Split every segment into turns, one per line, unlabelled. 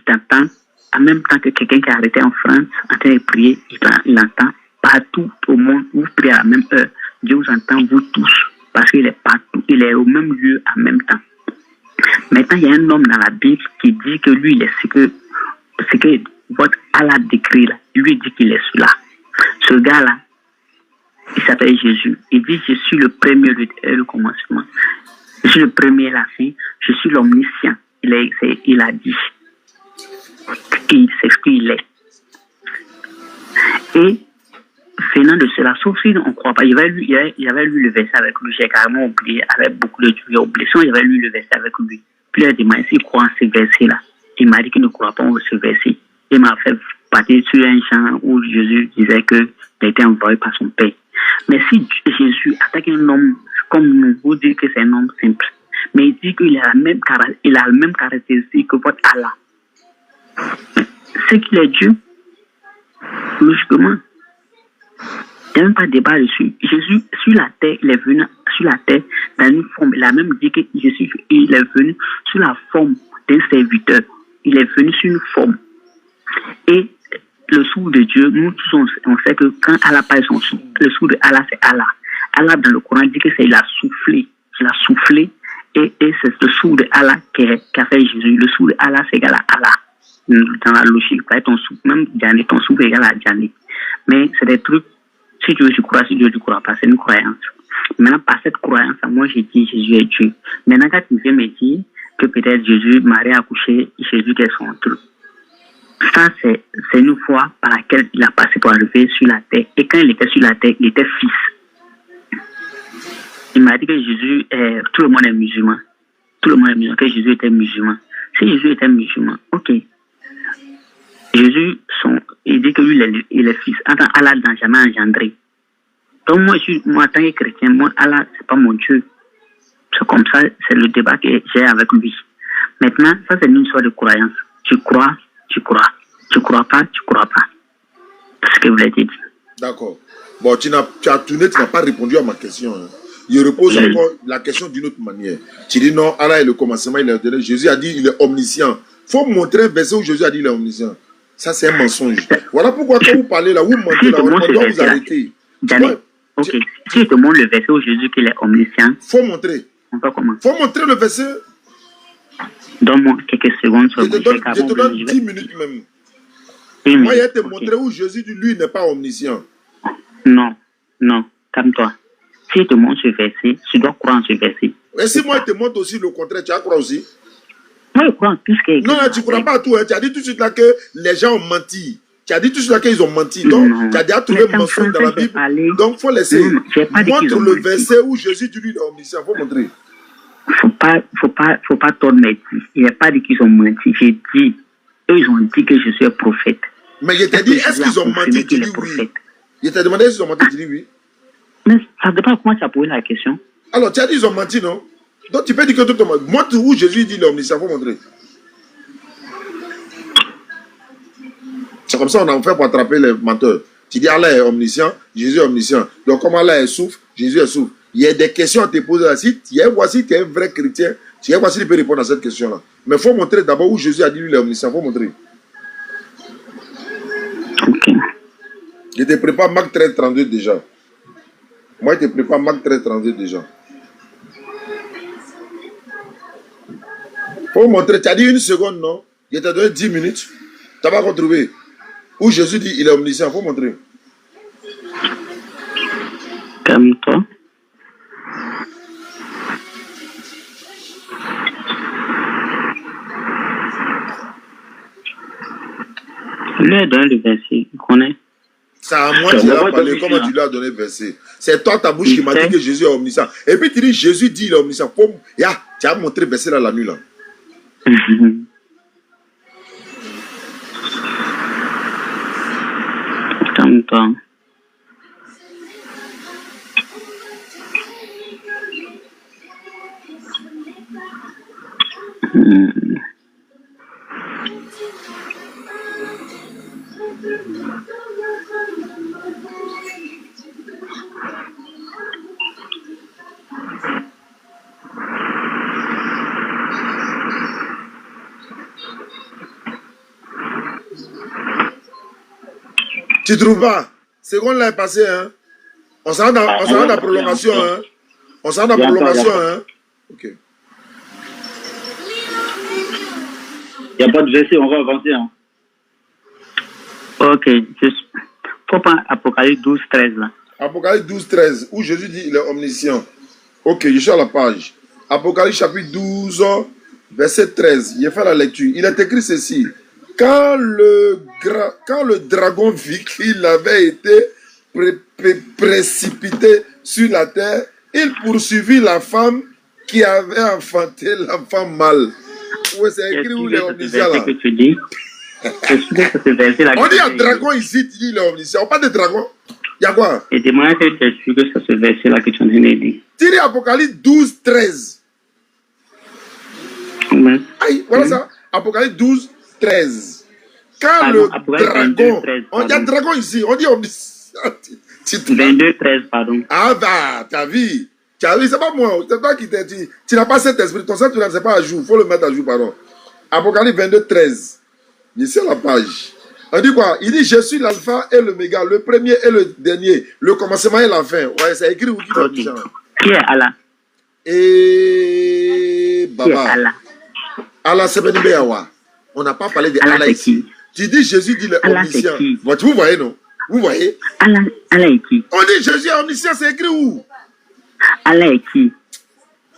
t'entend en même temps que quelqu'un qui est arrêté en France en train de prier, il entend partout au monde, vous priez à la même heure. Dieu vous entend, vous tous, parce qu'il est partout, il est au même lieu en même temps. Maintenant, il y a un homme dans la Bible qui dit que lui, il est ce que votre Allah décrit là. Lui dit qu'il est celui-là. Ce gars-là, il s'appelle Jésus. Il dit, je suis le premier, le commencement. Je suis le premier et la fin. Je suis l'omniscient. Il a dit. C'est ce qu'il est. Et venant de cela, sauf si on ne croit pas, il avait lu le verset avec lui, j'ai carrément oublié, avec beaucoup de trucs, j'ai oublié, il avait lu le verset avec lui. Puis il a demandé s'il croit en ce verset-là. Il m'a dit qu'il ne croit pas en ce verset. Il m'a fait partir sur un chant où Jésus disait qu'il a été envoyé par son Père. Mais si Jésus attaque un homme comme nous, vous dites que c'est un homme simple, mais il dit qu'il a la même caractéristique que votre Allah. C'est qu'il est Dieu, logiquement. Il n'y a même pas de débat dessus. Jésus, sur la terre, il est venu sur la terre dans une forme. Il a même dit que Jésus, il est venu sous la forme d'un serviteur. Il est venu sur une forme. Et le souffle de Dieu, nous tous, on sait que quand Allah parle son souffle, le souffle de Allah, c'est Allah. Allah, dans le Coran, dit que c'est il a soufflé. Il a soufflé. Et c'est le souffle de Allah qui a fait Jésus. Le souffle de Allah, c'est égal à Allah. Dans la logique, ton souffle, même Djani, ton souffle est égal à Djani. Mais c'est des trucs, si Dieu tu crois, si Dieu tu crois pas, c'est une croyance. Maintenant, par cette croyance, moi j'ai dit Jésus est Dieu. Maintenant, quand tu viens me dire que peut-être Jésus, Marie a accouché, Jésus qui est son truc. Ça, c'est une foi par laquelle il a passé pour arriver sur la terre. Et quand il était sur la terre, il était fils. Il m'a dit que Jésus, tout le monde est musulman. Tout le monde est musulman, que Jésus était musulman. Si Jésus était musulman, ok. Jésus, il dit que lui, il est fils. Allah n'a jamais engendré. Donc moi, en tant que chrétien, moi, Allah, c'est pas mon Dieu. C'est comme ça, c'est le débat que j'ai avec lui. Maintenant, ça, c'est une histoire de croyance. Tu crois, tu crois. Tu crois pas, tu crois pas. C'est ce que vous l'avez dit.
D'accord. Bon, tu as tourné, tu n'as pas répondu à ma question. Hein. Je repose encore la question d'une autre manière. Tu dis non, Allah est le commencement, il est le. Jésus a dit il est omniscient. Il faut montrer un verset où Jésus a dit il est omniscient. Ça, c'est un mensonge. Voilà pourquoi quand vous parlez là, vous mentez là, on doit vous arrêter.
Ok. Si je te montre le verset où Jésus qu'il est omniscient.
Faut montrer. Faut montrer le verset.
Donne-moi quelques secondes.
Je te donne 10 minutes même. Moi, il a te montrer où Jésus dit lui n'est pas omniscient.
Non, calme-toi. Si je te montre ce verset, tu dois croire en ce verset.
Et si moi, je te montre aussi le contraire, tu vas croire aussi?
Moi, je crois en tout ce qui est écrit.
Non, tu ne crois pas à tout. Hein. Tu as dit tout de suite là que les gens ont menti. Tu as dit tout de suite là qu'ils ont menti. Donc, tu as déjà trouvé un mensonge dans la Bible. Donc, il faut laisser. Montre le verset où Jésus dit lui est omniscient. Il faut montrer.
Faut pas tordre mes dits. Il n'y a pas dit qu'ils ont menti. J'ai dit, eux, ils ont dit que je suis un prophète.
Mais je t'ai dit, est-ce qu'ils ont menti? Tu dis oui. Je t'ai demandé s'ils ont menti, tu dis oui.
Mais ça dépend comment tu as posé la question.
Alors, tu as dit ils ont menti, non? Donc, tu peux dire que tout le monde. Montre où Jésus dit l'omniscient, il faut montrer. C'est comme ça on en fait pour attraper les menteurs. Tu dis Allah est omniscient, Jésus est omniscient. Donc, comme Allah est souffle, Jésus est souffle. Il y a des questions à te poser là. Si tu es un vrai chrétien, tu peux répondre à cette question-là. Mais il faut montrer d'abord où Jésus a dit lui est omniscient. Il faut montrer.
Ok.
Je te prépare Marc 13, 32 déjà. Moi, je te prépare Marc 13, 32 déjà. Faut montrer. Tu as dit une seconde, non? Je t'ai donné 10 minutes. Tu vas retrouver où Jésus dit il est omniscient. Faut montrer.
Calme-toi. Lui a donné le verset, il connaît.
C'est à moi qui l'ai parlé. Comment tu lui as donné le verset? C'est toi, ta bouche, qui m'a dit que Jésus est omniscient. Et puis tu dis Jésus dit il est omniscient. Tu as montré le verset là la nuit là.
Calme-toi.
Tu trouves pas? Seconde là est passé, hein? On s'en va dans la prolongation, hein? On s'en va dans la prolongation, hein? Ok.
Il n'y a pas de verset, on va avancer, hein?
Ok, faut prendre Apocalypse 12, 13 là.
Apocalypse 12, 13, où Jésus dit il est omniscient. Ok, je suis à la page. Apocalypse chapitre 12, verset 13. Il a fait la lecture. Il est écrit ceci. Quand le dragon vit qu'il avait été précipité sur la terre, il poursuivit la femme qui avait enfanté l'enfant mâle. Oui, c'est écrit où il est omniscient là. On dit un dragon ici, tu dis il est omniscient. On parle de dragon. Il y a quoi?
Et dis-moi que tu es sûr que c'est ce verset-là que tu en train de dire.
Tu dis Apocalypse 12, 13.
Oui.
Aïe, voilà ça. Apocalypse 12, 13. Quand le dragon... 13, on dit un dragon ici, on dit omniscient.
22, 13, pardon.
Ah bah, t'as vu, c'est pas moi, c'est toi qui t'es dit. Tu n'as pas cet esprit, ton Saint-Esprit n'est pas à jour, il faut le mettre à jour, pardon. Apocalypse 22, 13. Ici à la page. On dit quoi? Il dit, je suis l'alpha et l'oméga, le premier et le dernier, le commencement et la fin. Ouais, c'est écrit où qui est
okay. Qui est Allah?
Et Baba.
Qui est Allah?
Allah, c'est Benibéawa. On n'a pas parlé de Allah ici. Tu dis, Jésus dit le omniscient. Vous voyez, non? Vous voyez?
Allah est qui?
On dit, Jésus est omniscient, c'est écrit où?
Allah est qui?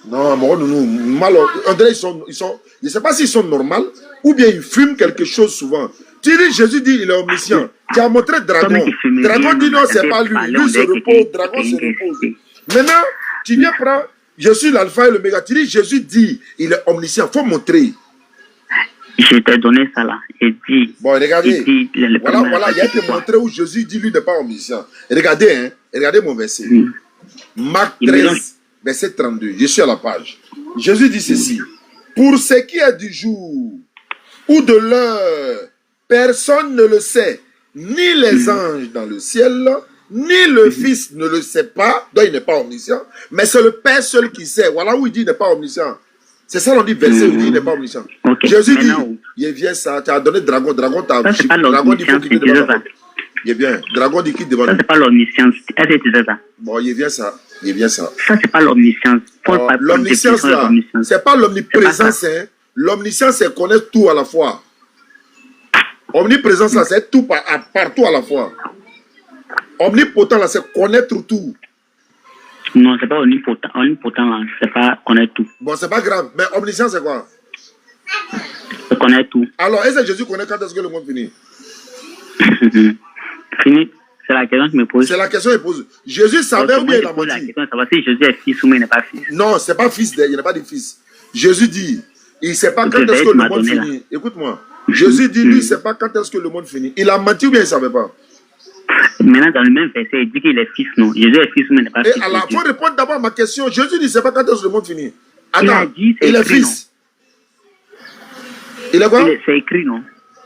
Non, mal, on dirait ils sont, je ne sais pas s'ils sont normaux ou bien ils fument quelque chose souvent. Tu dis, Jésus dit, il est omniscient. Tu as montré Dragon. Dragon dit non, c'est pas lui. Lui se repose, Dragon se repose. Maintenant, tu viens prendre, je suis l'alpha et l'oméga. Tu dis, Jésus dit, il est omniscient. Il faut montrer.
Je t'ai donné ça là. J'ai dit.
Bon, regardez. Voilà, il y a été montré où Jésus dit, lui n'est pas omniscient. Regardez, hein, regardez mon verset. Marc 13, verset 32. Je suis à la page. Jésus dit ceci. Pour ce qui est du jour ou de l'heure, personne ne le sait, ni les anges dans le ciel, ni le Fils ne le sait pas, donc il n'est pas omniscient, mais c'est le Père seul qui sait. Voilà où il dit il n'est pas omniscient. C'est ça, on dit verset où il dit il n'est pas omniscient. Okay. Jésus dit, il vient ça, tu as donné Dragon, Dragon t'a
vu. Dragon dit qu'il quitte devant ça.
Il vient, Dragon dit qu'il devant
ça. Ça, c'est pas l'omniscience. Est-ce que tu sais ça?
Bon, il vient ça. Il vient ça.
Ça, c'est pas l'omniscience.
L'omniscience, là, c'est pas l'omniprésence. Hein. L'omniscience, c'est connaître tout à la fois. Omniprésence, là, c'est tout partout à la fois. Omnipotent, là, c'est connaître tout.
Non, c'est pas omnipotent. Omnipotent, là, c'est pas connaître tout.
Bon, c'est pas grave. Mais omniscience, c'est quoi?
C'est connaître tout.
Alors, est-ce que Jésus connaît quand est-ce que le monde finit?
Fini. C'est la question que me pose.
C'est la question qu'il pose. Jésus savait ou bien il a menti?
La question, savoir si Jésus est fils ou mais il n'est pas fils.
Non, c'est pas fils, il n'y a pas de fils. Jésus dit, il ne sait pas quand est-ce que le monde finit. Écoute-moi. Jésus dit, lui, il ne sait pas quand est-ce que le monde finit. Il a menti ou bien il ne savait pas?
Maintenant, dans le même verset, il dit qu'il est fils, non. Jésus est fils ou mais il n'est pas fils.
Et alors, il faut répondre d'abord à ma question. Jésus dit, il ne sait pas quand est-ce que le monde finit. Attends,
il
est fils. Il est quoi?
C'est écrit, non.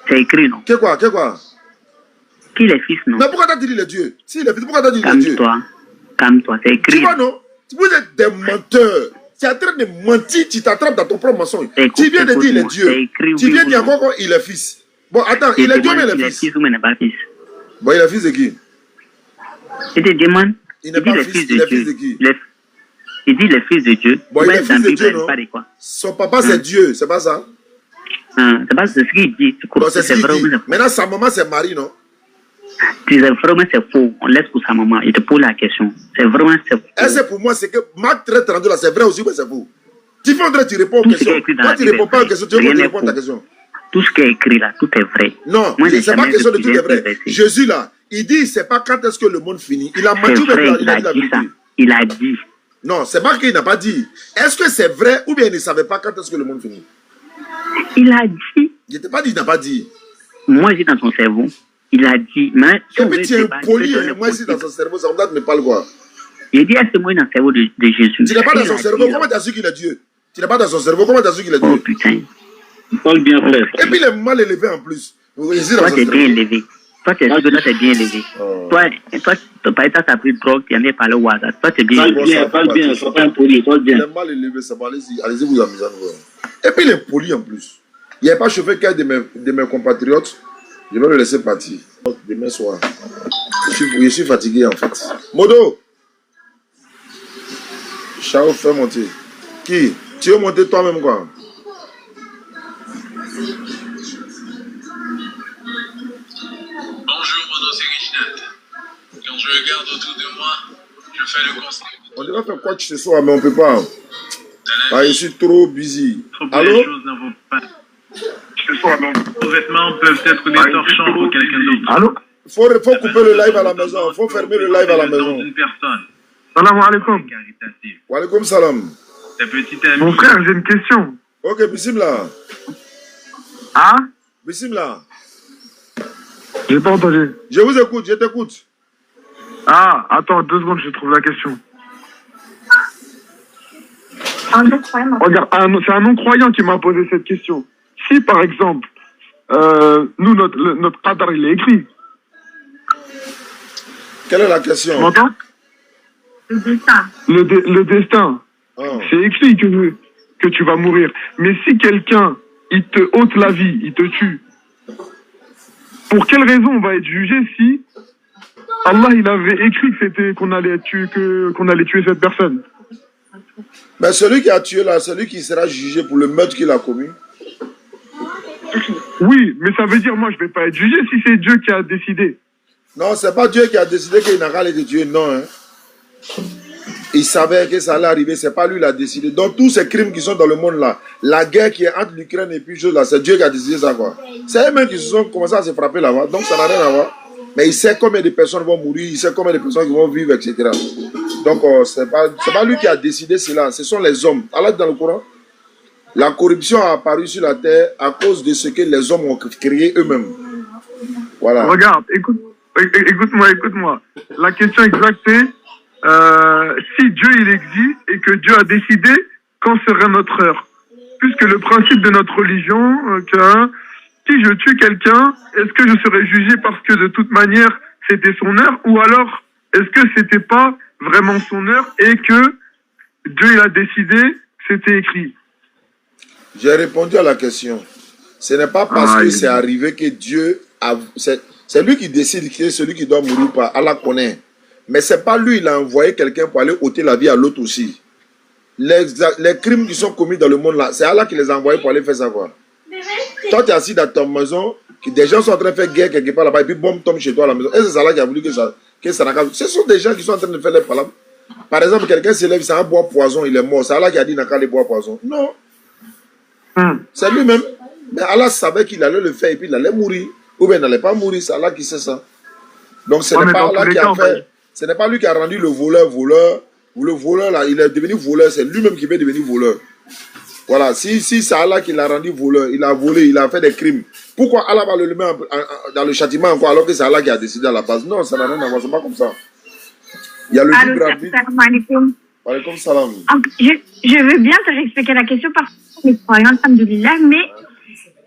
C'est écrit, non.
Qu'est quoi?
Qu'il est fils, non.
Mais pourquoi t'as dit il est Dieu? Si il est fils, pourquoi t'as dit il est Dieu?
Calme-toi, c'est écrit.
Tu vois, non? Vous êtes des menteurs. Tu es en train de mentir, tu t'attrapes dans ton propre mensonge. Tu viens de dire il est Dieu. Tu viens de dire encore il est fils. Bon, attends, il est Dieu, mais il est fils.
Il est fils ou mais il n'est pas fils.
Bon, il est fils de qui?
Il te demande.
Il n'est pas fils, il est fils de qui?
Il dit le fils de Dieu.
Bon, il est fils de Dieu, non? Son papa, c'est Dieu, c'est pas ça?
C'est pas ce qu'il dit.
Bon, c'est ce qu'il dit. Maintenant, sa maman, c'est Marie, non?
C'est vraiment c'est faux. On laisse pour sa maman. Il te pose la question. C'est vraiment c'est faux.
Et c'est pour moi, c'est que Marc 13, 32 là, c'est vrai aussi, mais c'est faux. Tu fais André, tu réponds aux questions. Quand tu ne réponds pas aux questions, tu veux répondre à ta question.
Tout ce qui est écrit là, tout est vrai.
Non, c'est pas question de tout est vrai. Jésus là, il dit, c'est pas quand est-ce que le monde finit. Il a menti ou bien il a dit la vérité?
Il a dit.
Non, c'est pas qu'il n'a pas dit. Est-ce que c'est vrai ou bien il ne savait pas quand est-ce que le monde finit?
Il a dit.
Il ne t'a pas dit, il n'a pas dit.
Moi, j'ai dans son cerveau. Il a dit, mais
tu es impoli, moi ici dans son cerveau, ça me parle quoi?
Il dit, est-ce que moi dans le cerveau de Jésus?
Tu n'es pas dans son cerveau, comment tu as su qu'il est Dieu? Tu n'es pas dans son cerveau, comment tu as su qu'il est Dieu?
Oh putain.
Parle bien, frère.
Et puis il est mal élevé en plus.
Toi, tu es bien élevé. Toi, tu es bien élevé. Toi, tu as pris drogue, tu en es parlé au hasard. Toi, tu es bien élevé.
Parle bien, sois pas impoli, parle bien.
Il est mal élevé, ça va, allez-y vous amuser. Et puis il est poli en plus. Il n'y a pas chauffé qu'un de mes compatriotes. Je vais le laisser partir. Demain soir. Je suis fatigué en fait. Modo! Chao, fais monter. Qui? Tu veux monter toi-même quoi?
Bonjour, mon nom c'est Richard. Quand je regarde autour de moi, je fais le constat.
On devrait faire quoi ce soir, mais on peut pas.
Dans la
Ah, je
vie,
suis trop busy.
trop peu
Allô?
les choses n'en vont pas. Vos vêtements peuvent être des torchons pour quelqu'un d'autre.
Allô?
Faut couper le live à la maison. Faut fermer le live à la maison.
Une personne
Salam alaikum.
caritative.
Wa alaikum salam.
Ta petite amie.
Mon frère, j'ai une question.
Ok, bismillah.
Ah?
Bismillah.
J'ai pas entendu.
Je vous écoute, je t'écoute.
Ah, attends 2 secondes, je trouve la question. Regarde, c'est un non-croyant qui m'a posé cette question. Si, par exemple, nous, notre qadar, il est écrit.
Quelle est la
Tu
question?
m'entends? Le destin.
Ah.
C'est écrit que tu vas mourir. Mais si quelqu'un, il te ôte la vie, il te tue, pour quelle raison on va être jugé si Allah, il avait écrit qu'on allait tuer cette personne?
Mais celui qui a tué là, celui qui sera jugé pour le meurtre qu'il a commis.
Oui, mais ça veut dire, moi, je vais pas être jugé si c'est Dieu qui a décidé.
Non, c'est pas Dieu qui a décidé qu'il n'a qu'à aller te tuer, non. Hein. Il savait que ça allait arriver, c'est pas lui qui l'a décidé. Donc tous ces crimes qui sont dans le monde là, la guerre qui est entre l'Ukraine et puis chose là, c'est Dieu qui a décidé ça quoi. C'est eux-mêmes qui se sont commencé à se frapper là-bas, donc ça n'a rien à voir. Mais il sait combien de personnes vont mourir, il sait combien de personnes qui vont vivre, etc. Donc c'est pas lui qui a décidé cela, ce sont les hommes. Allah dit dans le Coran, la corruption a apparu sur la terre à cause de ce que les hommes ont créé eux-mêmes. Voilà.
Regarde, écoute-moi. La question exacte c'est, si Dieu il existe et que Dieu a décidé quand serait notre heure. Puisque le principe de notre religion, si je tue quelqu'un, est-ce que je serais jugé parce que de toute manière c'était son heure, ou alors est-ce que c'était pas vraiment son heure et que Dieu il a décidé, c'était écrit?
J'ai répondu à la question. Ce n'est pas parce que c'est arrivé que Dieu a... C'est lui qui décide qui est celui qui doit mourir pas. Allah connaît. Mais c'est pas lui, il a envoyé quelqu'un pour aller ôter la vie à l'autre aussi. Les crimes qui sont commis dans le monde là, c'est Allah qui les a envoyés pour aller faire ça quoi. Toi tu es assis dans ta maison, des gens sont en train de faire guerre quelque part là-bas et puis bombe tombe chez toi à la maison. Est-ce que c'est Allah qui a voulu que ça n'accable? Ce sont des gens qui sont en train de faire les palabres. Par exemple, quelqu'un se lève, il s'en boire poison, il est mort. C'est Allah qui a dit n'a qu'à aller boire poison. Non. C'est lui-même. Mais Allah savait qu'il allait le faire et puis il allait mourir. Ou bien il n'allait pas mourir, c'est Allah qui sait ça. Donc ce n'est pas Allah qui a fait. Ce n'est pas lui qui a rendu le voleur voleur. Ou le voleur là, il est devenu voleur, c'est lui-même qui veut devenir voleur. Voilà, si c'est Allah qui l'a rendu voleur, il a volé, il a fait des crimes. Pourquoi Allah va le mettre dans le châtiment encore alors que c'est Allah qui a décidé à la base? Non, ça n'a rien à voir, c'est pas comme ça. Il y a le libre arbitre. Alaykoum salam.
Je veux bien te réexpliquer la question parce que je suis croyante, alhamdoulilah, mais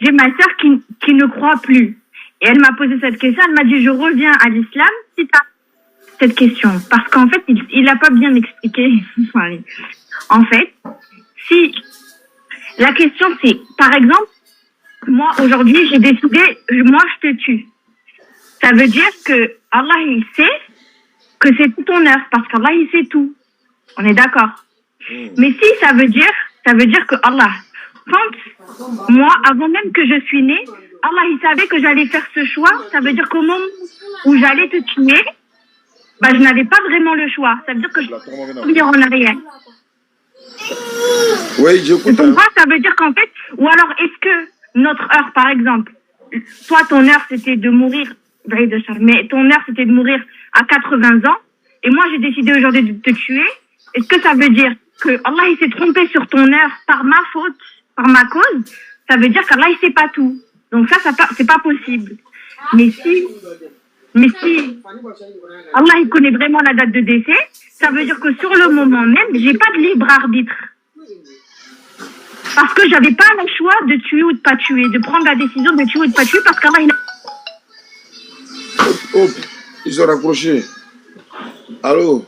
j'ai ma sœur qui ne croit plus. Et elle m'a posé cette question, elle m'a dit je reviens à l'islam si tu as cette question. Parce qu'en fait, il n'a pas bien expliqué. En fait, si la question c'est, par exemple, moi aujourd'hui j'ai décidé, moi je te tue. Ça veut dire que Allah il sait que c'est tout ton heure, parce qu'Allah il sait tout. On est d'accord. Mais si ça veut dire que Allah, quand moi, avant même que je suis née, Allah il savait que j'allais faire ce choix, ça veut dire qu'au moment où j'allais te tuer, bah, je n'avais pas vraiment le choix. Ça veut dire que je peux revenir en arrière.
Oui, j'écoute.
Donc, ça veut dire qu'en fait, ou alors est-ce que notre heure, par exemple, toi ton heure c'était de mourir, mais ton heure c'était de mourir à 80 ans, et moi j'ai décidé aujourd'hui de te tuer, est-ce que ça veut dire que Allah il s'est trompé sur ton heure par ma faute, par ma cause? Ça veut dire qu'Allah il sait pas tout. Donc ça c'est pas possible. Mais si Allah il connaît vraiment la date de décès, ça veut dire que sur le moment même, j'ai pas de libre arbitre. Parce que j'avais pas le choix de tuer ou de pas tuer, de prendre la décision de tuer ou de pas tuer, parce qu'Allah il a...
Oh, ils ont raccroché. Allô?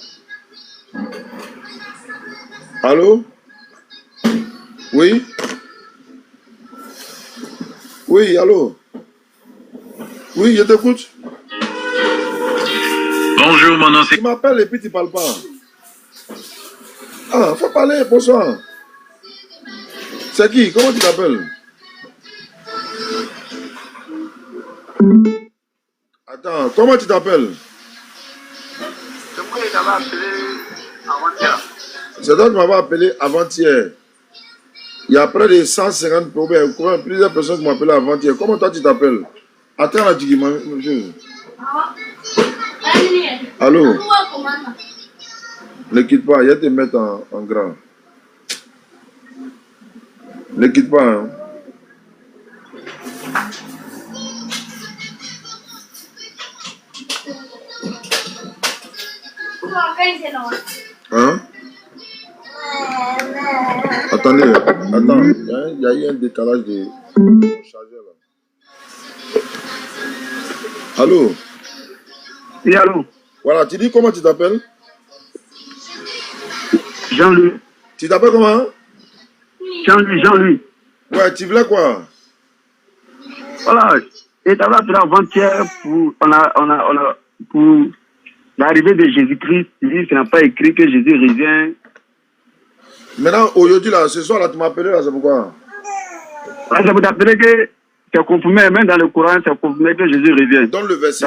Allô? Oui? Oui, allô? Oui, je t'écoute.
Bonjour, mon nom c'est...
Tu m'appelles et puis tu parles pas. Ah, faut parler, bonsoir. C'est qui? Comment tu t'appelles? Attends, comment tu t'appelles? C'est toi qui m'avais appelé avant-hier. Il y a près de 150 problèmes, plusieurs personnes qui m'ont appelé avant-hier. Comment toi tu t'appelles? Attends, là, tu dis, monsieur. Allô? Ne quitte pas, il y a te mettre en grand. Ne quitte pas, hein. Hein? Attendez, attends, il y a eu un décalage de chargeur là. Allô?
Oui, allô?
Voilà, tu dis comment tu t'appelles?
Jean-Louis.
Tu t'appelles comment?
Jean-Louis.
Ouais, tu voulais quoi?
Voilà, et t'as appelé avant-hier pour l'arrivée de Jésus-Christ. Il n'a pas écrit que Jésus revient.
Maintenant, aujourd'hui, là, ce soir, là, tu m'as appelé, là, c'est pourquoi?
Ouais, je vous appelé que c'est confirmé, même dans le Coran, c'est confirmé que Jésus revient.
Donne le verset.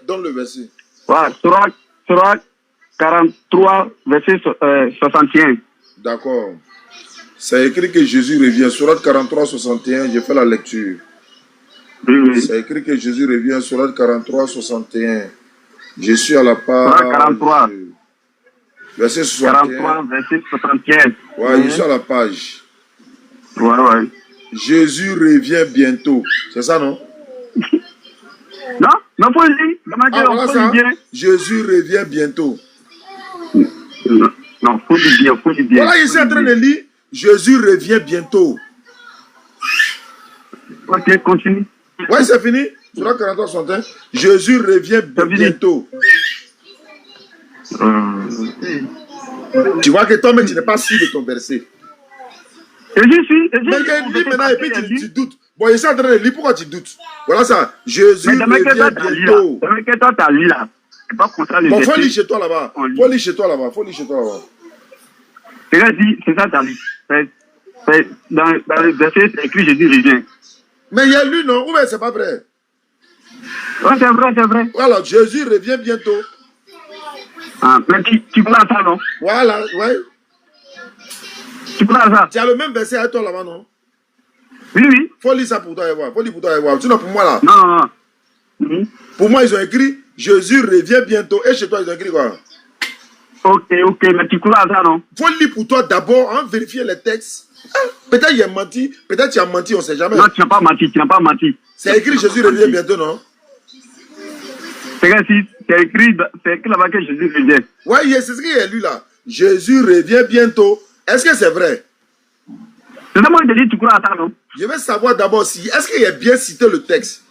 Donne le verset.
Voilà, Surah 43, verset 61.
D'accord. C'est écrit que Jésus revient. Surat 43, 61, j'ai fait la lecture.
Oui.
C'est écrit que Jésus revient. Surat 43, 61. Je suis à la page.
Surat 43.
Verset 61.
43, verset 61.
Ouais, je suis à la page.
Ouais.
Jésus revient bientôt. C'est ça, non?
Non, faut le dire.
Voilà ça. Jésus revient bientôt.
Non, faut le dire.
Voilà, il est en train de lire. Jésus revient bientôt.
Ok, continue.
Ouais, c'est fini. Surat 43, 61. Jésus revient bientôt. Tu vois que toi-même, tu n'es pas sûr de ton verset.
Et je suis.
Mais il lit maintenant et puis tu doutes. Bon, il est en train de lire, pourquoi tu doutes? Voilà ça. Jésus revient bientôt.
Mais toi, tu as lu là. C'est pas contraire le
bon,
verset.
faut lire chez toi là-bas. Faut lire chez toi là-bas.
C'est ça, tu as lu. Dans le verset, c'est écrit Jésus revient.
Mais il y a lu, non? Ou bien c'est pas vrai?
Ouais, c'est vrai.
Voilà, Jésus revient bientôt.
Ah, mais tu prends ça, non?
Voilà, ouais.
Tu prends ça?
Tu as le même verset à toi là-bas, non?
Oui.
Faut lire ça pour toi et voir. Sinon, pour moi là.
Non.
Pour moi, ils ont écrit Jésus revient bientôt. Et chez toi, ils ont écrit quoi?
Ok, mais tu crois à ça, non?
Faut lire pour toi d'abord, hein, vérifier les textes. Peut-être il a menti, peut-être tu as menti, on ne sait jamais.
Non, tu n'as pas menti.
C'est écrit Jésus revient bientôt, non?
C'est écrit là-bas que Jésus revient.
Oui, c'est ce qu'il y a lu là. Jésus revient bientôt. Est-ce que c'est vrai?
C'est ça, moi, je te dis, tu crois à ça, non?
Je veux savoir d'abord si, est-ce qu'il a bien cité le texte?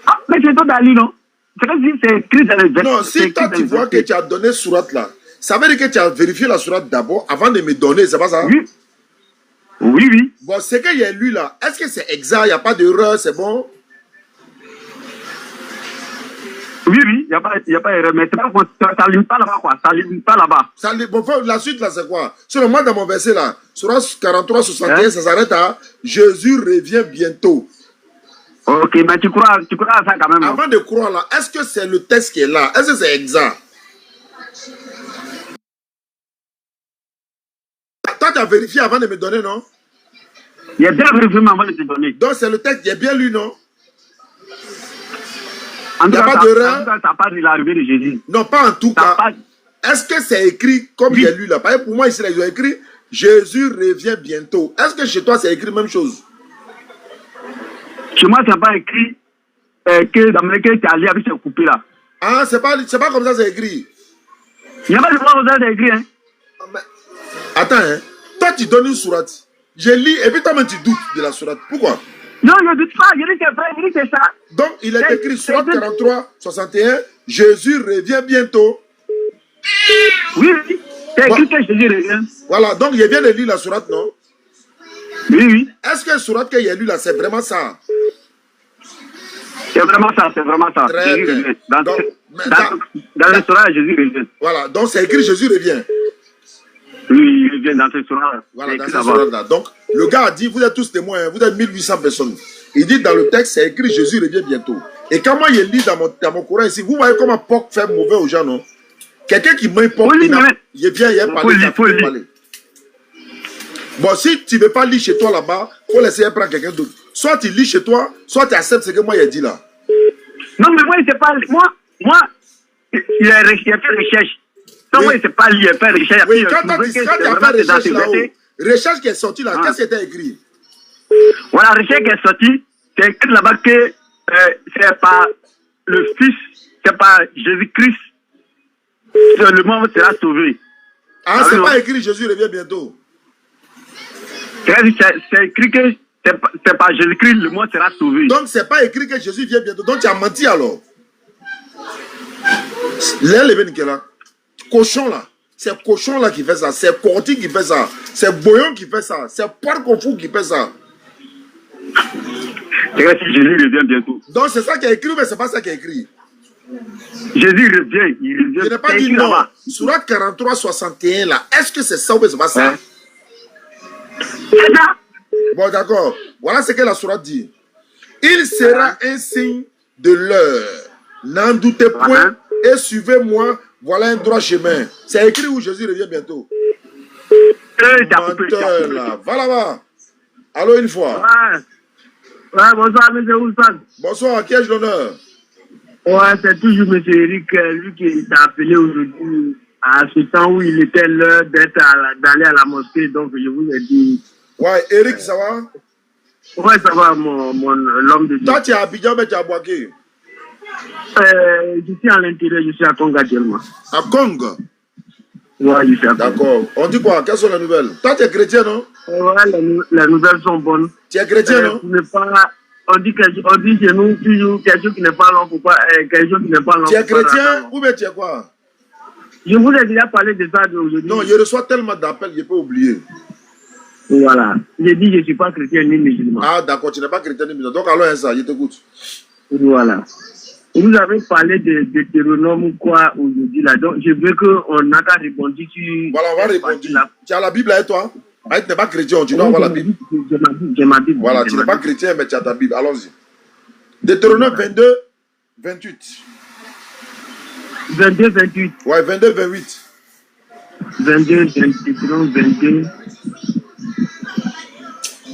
Ah, mais c'est toi d'aller, non? C'est écrit dans le verset.
Non, si toi tu vois que tu as donné surat là, ça veut dire que tu as vérifié la surat d'abord avant de me donner, c'est pas ça?
Oui.
Bon, ce qu'il y a lu là, est-ce que c'est exact, il n'y a pas d'erreur, c'est bon?
Oui, il n'y a pas d'erreur, mais ça ne limite pas là-bas, quoi. Ça ne limite pas là-bas.
Bon, la suite là, c'est quoi? Sur moi, dans mon verset là, surat 43, 61, ça s'arrête à Jésus revient bientôt.
Ok, mais tu crois à ça quand même.
Avant de croire là, est-ce que c'est le texte qui est là? Est-ce que c'est exact? Toi, tu as vérifié avant de me donner, non?
Il y a bien vérifié avant de te donner.
Donc, c'est le texte qui est bien lu, non?
Il n'y a pas d'erreur. Tu n'as pas dit l'arrivée de Jésus.
Non, pas en tout cas. Est-ce que c'est écrit comme il est lu là? Par exemple, pour moi, ici, là, ils ont écrit Jésus revient bientôt. Est-ce que chez toi, c'est écrit même chose?
Chez moi, tu n'as pas écrit que dans lequel tu as lu avec ce coupé là.
Ah, c'est pas comme ça, c'est écrit.
Il n'y a pas de comme ça, c'est écrit, hein.
Mais, attends, hein. Toi, tu donnes une sourate. Je lis et puis toi-même, tu doutes de la sourate. Pourquoi?
Non, je ne doute pas. Je dis que c'est vrai, je dis que c'est ça.
Donc, il est écrit sourate 43, 61. Jésus revient bientôt.
Oui. C'est écrit que Jésus revient.
Voilà, donc il vient de lire la sourate, non?
Oui.
Est-ce que la sourate qu'il y a lu là, c'est vraiment ça?
C'est vraiment ça, c'est vraiment ça.
Très
Jésus
bien.
revient.
Donc,
Dans le restaurant, Jésus revient.
voilà, donc c'est écrit Jésus revient.
Oui, il revient dans ce restaurant.
Voilà, dans ce restaurant-là. Donc, le gars a dit, vous êtes tous témoins, hein, vous êtes 1800 personnes. Il dit dans le texte, c'est écrit Jésus revient bientôt. Et quand moi, je lis dans mon Coran ici, vous voyez comment porc fait mauvais aux gens, non? Quelqu'un qui mange porc, il vient, il a parlé. Bon, si tu ne veux pas lire chez toi là-bas, il faut laisser prendre quelqu'un d'autre. Soit tu lis chez toi, soit tu acceptes ce que moi j'ai dit là.
Non, mais moi, il ne sait pas. Moi, il a fait recherche. Non, moi, il ne sait pas lire, il a fait recherche.
Oui, quand tu as fait recherche là-haut, recherche qui est sortie là, qu'est-ce qui était écrit?
Voilà, recherche qui est sortie, c'est écrit là-bas que c'est pas le Fils, c'est pas Jésus-Christ, le monde sera sauvé.
Ah, c'est pas écrit Jésus revient bientôt.
C'est écrit que c'est pas Jésus-Christ, le monde sera sauvé.
Donc, c'est pas écrit que Jésus vient bientôt. Donc, tu as menti alors. Là, cochon là. C'est cochon là qui fait ça. C'est Corti qui fait ça. C'est Boyon qui fait ça. C'est Parcofou qui fait ça.
C'est que si Jésus revient bientôt.
Donc, c'est ça qui est écrit, mais c'est pas ça qui est écrit.
Jésus revient, il revient.
Je n'ai pas dit non. Surat 43, 61 là. Est-ce que c'est ça ou c'est pas ça?
C'est ça.
Bon, d'accord. Voilà ce que la sourate dit. Il sera un signe de l'heure. N'en doutez point et suivez-moi. Voilà un droit chemin. C'est écrit où Jésus revient bientôt. Menteur là. Va là-bas. Allô, une fois.
Ouais, bonsoir, M. Ousmane.
Bonsoir, à qui ai-je l'honneur?
Ouais, c'est toujours M. Eric, lui qui t'a appelé aujourd'hui à ce temps où il était l'heure d'aller à la mosquée. Donc, je vous ai dit.
Ouais, Eric, ça va?
Ouais, ça va, l'homme de Dieu.
Toi, tu es à Abidjan, mais tu es à Boaké?
Je suis à l'intérieur, je suis à Congo actuellement.
À Congo?
Ouais, je suis à Congo.
D'accord. On dit quoi? Quelles sont les nouvelles? Toi, tu es chrétien, non?
Ouais, les nouvelles sont bonnes.
Tu es chrétien, non?
On dit chez nous toujours quelque chose qui n'est pas long, quelque chose qui n'est pas long.
Tu es chrétien ou bien tu es quoi?
Je vous ai déjà parlé de ça aujourd'hui.
Non, je reçois tellement d'appels, je peux oublier.
Voilà. J'ai dit je ne suis pas chrétien ni musulman.
Ah, d'accord, tu n'es pas chrétien ni musulman. Donc, alors, ça, je t'écoute.
Voilà. Vous avez parlé de Deutéronome ou quoi aujourd'hui là. Donc, je veux qu'on a qu'à répondre sur.
Voilà, on va répondre. Tu as la Bible avec toi? Ah, tu n'es pas chrétien, tu dois avoir la Bible.
J'ai ma Bible.
Voilà, tu n'es pas chrétien, mais tu as ta Bible. Allons-y. Deutéronome 22, 28.
22, 28.
Ouais, 22, 28.
22, 22.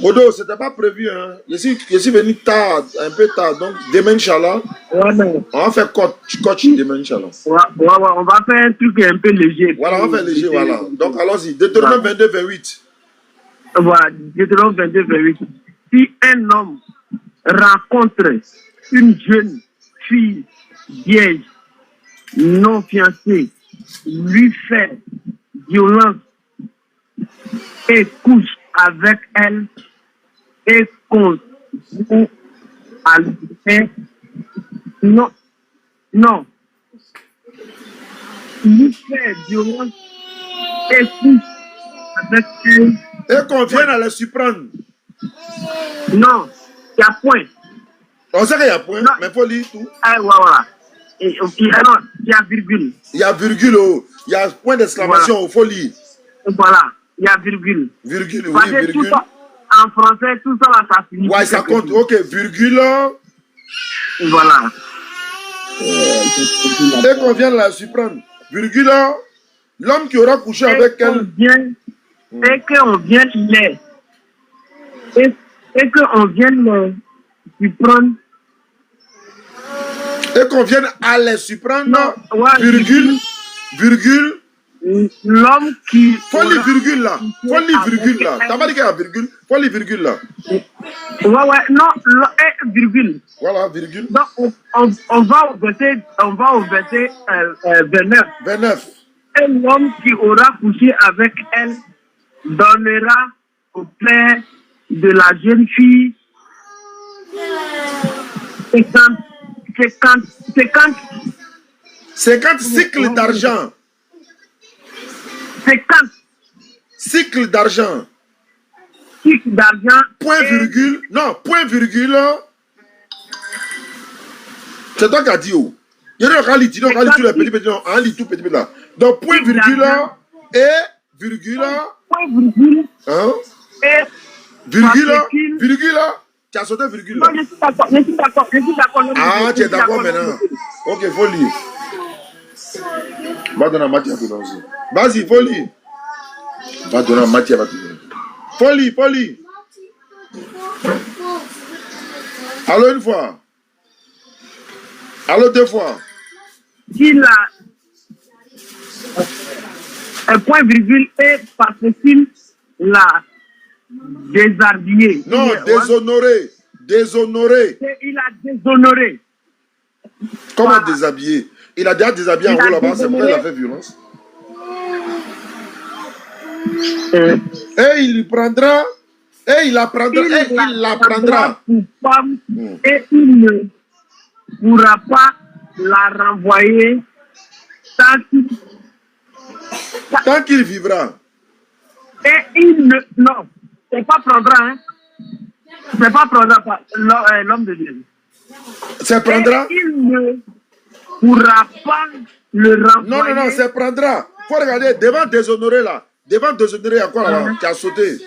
Odo, ce n'était pas prévu. Hein. Je suis venu tard, un peu tard. Donc, demain, Inch'Allah, on va faire coach demain, Inch'Allah.
Ouais, on va faire un truc un peu léger.
Voilà, on va faire léger, voilà. Donc, allons-y. Deutéronome 22, 28.
Voilà, Deutéronome 22, 28. Si un homme rencontre une jeune fille vierge, non fiancée, lui fait violence et couche avec elle et qu'on à non, lui fait violence et couche avec elle
et qu'on vienne à les surprendre.
Non, il y a point.
On sait qu'il y a point, non. Mais il faut lire tout.
Ah, voilà. Et, alors, il y a virgule.
Il y a virgule, oh. Il y a point d'exclamation, il faut lire.
Voilà, il y a virgule.
Virgule,
parce
oui,
que
virgule.
Ça, en français, tout ça, là, ça finit.
Ouais, ça compte. Ok, virgule.
Voilà.
Et qu'on vienne la surprendre. Virgule. L'homme qui aura couché avec elle.
Et qu'on vienne les. Et qu'on vienne les surprendre.
Et qu'on vienne à les surprendre.
Non, ouais,
virgule.
L'homme qui.
Faut les virgules là. Faut les virgules là. T'as pas dit qu'il y a virgule. Faut les virgules là.
Ouais, non, virgule.
Voilà, virgule.
Donc, on va au verset 29.
29.
Et l'homme qui aura couché avec elle donnera au père de la jeune fille
50 cycles d'argent.
50
cycles d'argent.
Cycles d'argent.
Point virgule. Non, point virgule. C'est toi qui as dit, oh. Il y a un lit, tu les petits, un lit tout petit, là. Donc, point, virgule, et, virgule, hein?
Et,
virgule, tu as sauté virgule.
Non, je suis d'accord.
Ah, tu es d'accord maintenant. Ok, il faut lire. Va donner à Mathieu à tout aussi. Vas-y, il faut lire. Va donner à Mathieu à tout. Faut lire. Allô, une fois. Allô, deux fois.
Il a un point virgule et parce qu'il l'a déshabillé.
Non, déshonoré.
Et il a déshonoré.
Comment déshabillé? Il a déjà déshabillé en haut là-bas, c'est pourquoi il a fait violence. Et il prendra. Et il la prendra.
Pour femme, et il ne pourra pas la renvoyer
tant qu'il vivra.
Et il ne. Non, c'est pas prendra, hein. C'est pas prendra, l'homme de Dieu.
C'est prendra.
Et il ne pourra pas le renvoyer.
Non, c'est prendra. Faut regarder, devant déshonorer là. Devant déshonorer, il y a quoi là-bas? Qui a sauté.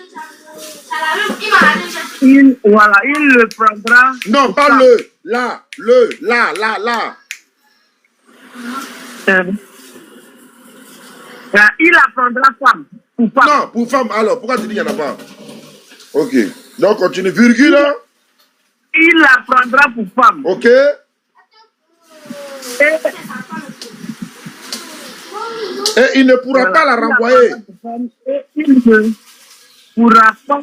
Il le prendra.
Non, pas le. Là.
Il la prendra femme. Pour femme.
Non, pour femme. Alors, pourquoi tu dis qu'il n'y en a pas? Ok. Donc, continue. Virgule.
Il la prendra pour femme.
Ok. Et il ne pourra pas la renvoyer.
Et il ne pourra pas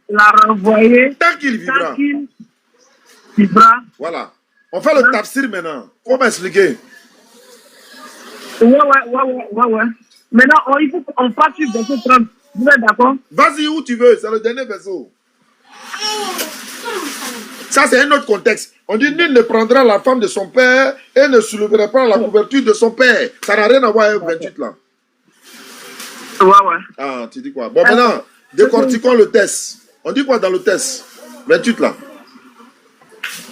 la renvoyer
tant qu'il
vivra.
Voilà. On fait le tafsir maintenant. Faut m'expliquer.
Ouais. Maintenant, il faut qu'on passe sur verset 30. Vous êtes d'accord?
Vas-y où tu veux. C'est le dernier verset. Ça, c'est un autre contexte. On dit, nul ne prendra la femme de son père et ne soulèvera pas la couverture de son père. Ça n'a rien à voir avec 28 là.
Ouais.
Ah, tu dis quoi? Bon, maintenant, décortiquons le test. On dit quoi dans le test? 28 là.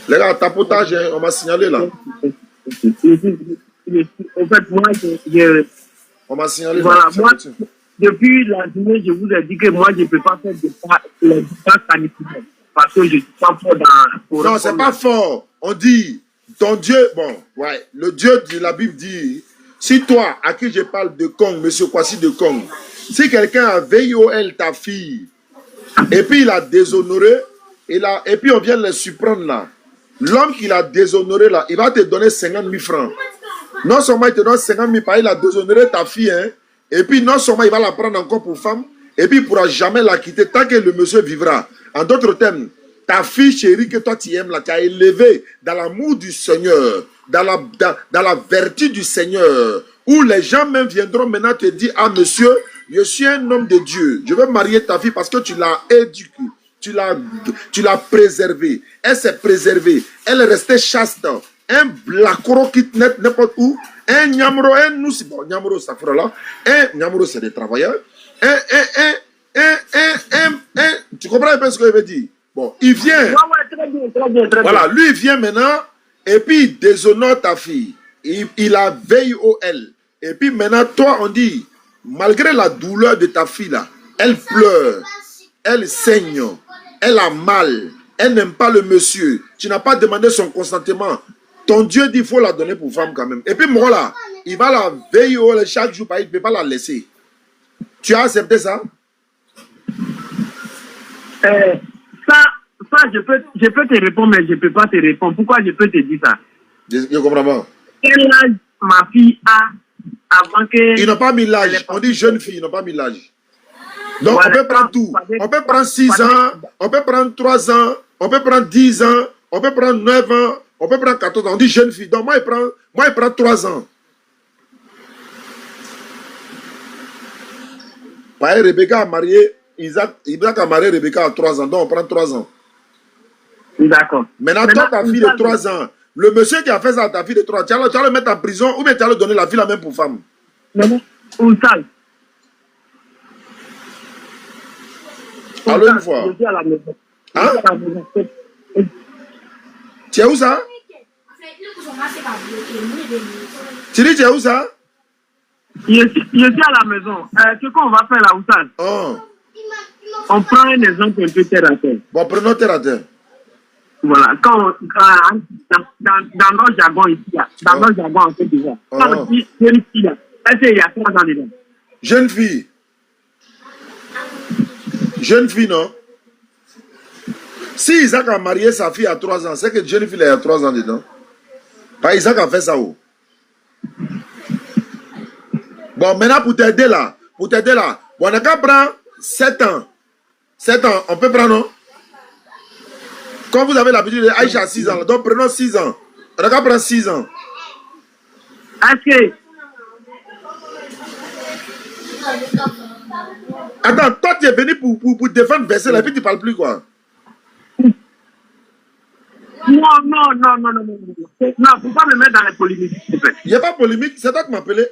Les gars, tapotage, on m'a signalé là.
En fait, moi,
on m'a signalé.
Voilà, moi, depuis la journée, je vous ai dit que moi, je ne peux pas faire les pas sanitaires. Parce que je ne suis pas fort dans...
Non, c'est pas fort. On dit, ton Dieu, le Dieu de la Bible dit, si toi, à qui je parle de Kong, monsieur Kwasi de Kong, si quelqu'un a VIOL ta fille, et puis il a déshonoré, et puis on vient le surprendre là, l'homme qui l'a déshonoré là, il va te donner 50 000 francs. Non seulement il te donne 50 000 francs, il a déshonoré ta fille, hein, et puis non seulement il va la prendre encore pour femme, et puis il ne pourra jamais la quitter tant que le monsieur vivra. En d'autres termes, ta fille chérie que toi tu aimes là, tu as élevée dans l'amour du Seigneur, dans la vertu du Seigneur, où les gens même viendront maintenant te dire, ah monsieur, je suis un homme de Dieu, je veux marier ta fille parce que tu l'as éduquée, tu l'as préservée, elle s'est préservée, elle est restée chaste, un blacoro qui net n'importe où, un nyamro, un nous, bon, nyamro ça fera là, un nyamro c'est des travailleurs, tu comprends un peu ce que je veux dire? Bon, il vient.
Très bien.
Voilà, lui il vient maintenant et puis il déshonore ta fille. Il a VIOL. Et puis maintenant, toi, on dit, malgré la douleur de ta fille là, elle pleure, elle saigne, elle a mal, elle n'aime pas le monsieur. Tu n'as pas demandé son consentement. Ton Dieu dit qu'il faut la donner pour femme quand même. Et puis moi là, il va la VIOL chaque jour, il ne peut pas la laisser. Tu as accepté ça?
Ça, je peux te répondre, mais je ne peux pas te répondre. Pourquoi je peux te dire ça?
Je comprends pas.
Quel âge ma fille a avant que...
Ils n'ont pas mis l'âge. On dit jeune fille, ils n'ont pas mis l'âge. Donc voilà, on peut prendre tout. On peut prendre 6 ans, on peut prendre 3 ans, on peut prendre 10 ans, on peut prendre 9 ans, on peut prendre 14 ans. On dit jeune fille. Donc moi, il prend 3 ans. Pareil, Rebecca a marié Isaac a marié Rebecca à 3 ans. Donc on prend 3 ans.
D'accord.
Maintenant, toi, ta fille de 3 ans, le monsieur qui a fait ça à ta fille de 3 ans, tu vas le mettre en prison ou bien tu vas le donner la fille la même pour femme?
Où ça?
Allô, une fois.
Je suis à la maison.
Hein? Tu es où ça? Tu dis, tu es où ça?
Je suis à la maison. Ce qu'on va faire là, Oussane,
Oh.
on prend un exemple un peu terre à terre.
Bon, prenons terre à terre.
Voilà, dans notre jargon ici, là, dans notre jargon en fait déjà, quand on dit jeune fille, là, est-ce qu'il y a 3 ans dedans?
Jeune fille. Jeune fille, non? Si Isaac a marié sa fille à 3 ans, c'est que jeune fille a 3 ans dedans. Pas Isaac a fait ça où? Bon, maintenant pour t'aider là, bon, on a qu'à prendre 7 ans. 7 ans, on peut prendre, non? Quand vous avez l'habitude de Aïcha à 6 ans, donc prenons 6 ans. On a qu'à prendre 6 ans.
Est-ce que...
Attends, toi tu es venu pour défendre verset, là, puis tu ne parles plus quoi?
Non, faut pas me mettre dans les polémiques, s'il te plaît.
Il n'y a pas de polémique, c'est toi qui m'appelais.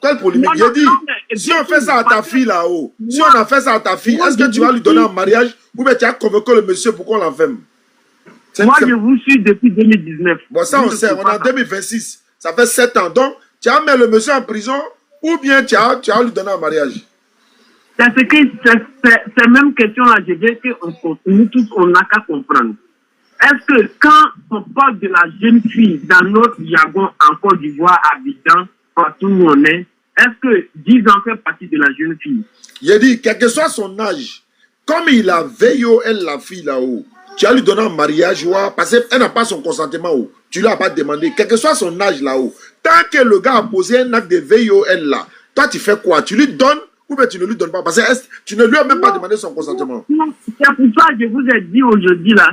Quelle polémique?
Non,
J'ai dit,
mais
si on fait ça à ta fille là-haut, si on a fait ça à ta fille, est-ce que tu vas lui donner en mariage ou bien tu as convoqué le monsieur pour qu'on l'enferme?
Moi, je vous suis depuis 2019.
Bon, ça on sait, on est en 2026. Ça fait 7 ans. Donc, tu as mis le monsieur en prison ou bien tu as lui donné en mariage?
C'est ces mêmes questions-là, je veux que nous tous, on n'a qu'à comprendre. Est-ce que quand on parle de la jeune fille dans notre jargon en Côte d'Ivoire, à Abidjan, partout où on est que 10 ans fait partie de la jeune fille?
Il dit, quel que soit son âge, comme il a veillé, elle, la fille là-haut, tu as lui donné un mariage, parce qu'elle n'a pas son consentement, tu ne lui as pas demandé, quel que soit son âge là-haut, tant que le gars a posé un acte de veillé, elle là, toi tu fais quoi? Tu lui donnes ou bien tu ne lui donnes pas? Parce que tu ne lui as même pas demandé son consentement.
Non, c'est pour ça que je vous ai dit aujourd'hui là,